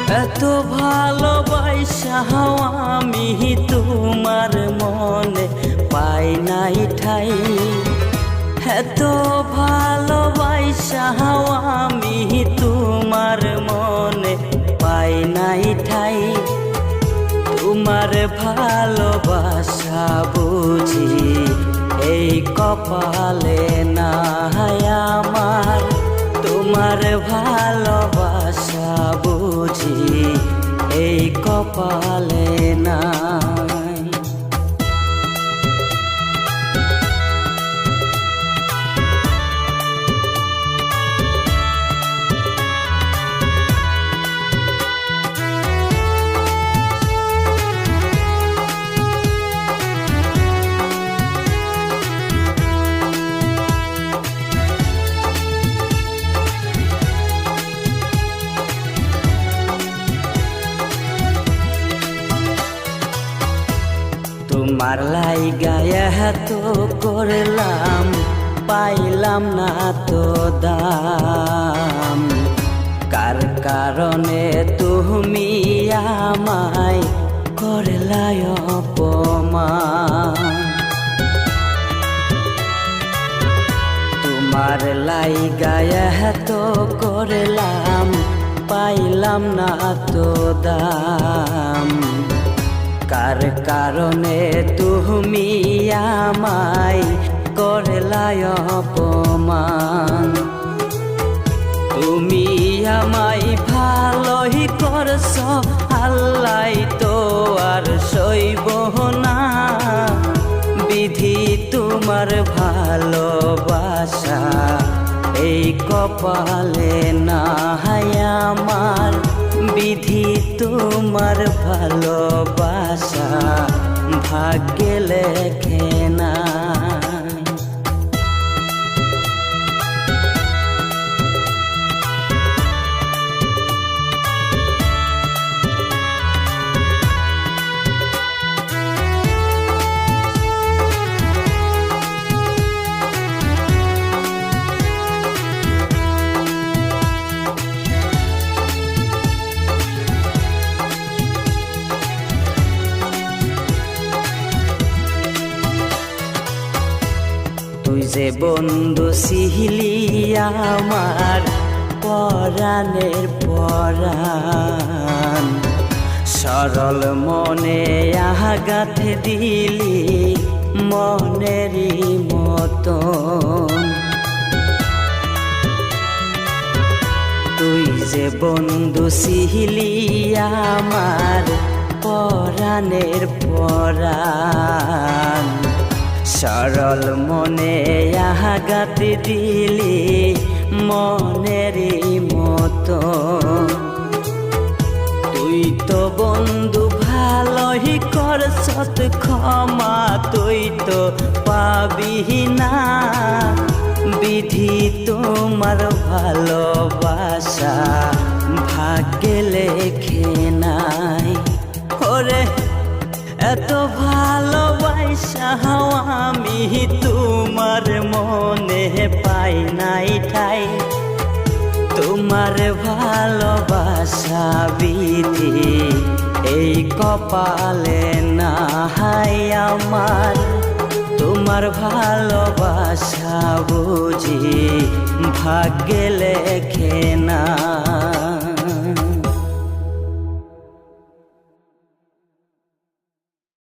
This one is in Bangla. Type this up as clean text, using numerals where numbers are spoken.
এত ভালোবাসা আমি তোমার মনে পাই নাই ঠাই। এত ভালোবাসা আমি তোমার মনে পাই নাই ঠাই। তোমার ভালোবাসা বুঝি এই কপালে নাই আমার। তোমার ভালোবাসা বুঝি এই কপালে নাই। তোমার লাইগায়া তো করলাম, পাইলাম না তো দাম। কার কারণে তুমি আমায় করলাই অপমান। তোমার লাইগায়া তো করলাম, পাইলাম না তো দাম। কার কারণে তুমি আমায় করলাই অপমান। তুমি আমায় ভালোই করছ, আল্লাহ তো আর সইব না। বিধি তোমার ভালোবাসা এই কপালে নাই আমার। বিধি তোমার ভালোবাসা ভাগ্যে লেখে না। তুই যে বন্ধু ছিলি আমার পরাণের পরাণ। সরল মনে আঘাত দিলি মনেরই মতন। তুই যে বন্ধু ছিলি আমার পরাণের পরাণ। সরল মনে আঘাত দিলি মনেরই মতো। তুই তো বন্ধু ভালোই করছ, ক্ষমা তুই তো পাবি না। বিধি তোমার ভালোবাসা ভাগ্যে লেখে নাই। ওরে এত ভালোবাসা আমি তোমার মনে পাই নাই ঠাই। তোমার ভালোবাসা বিধি এই কপালে নাই আমার। তোমার ভালোবাসা বুঝি ভাগ্যে লেখে না।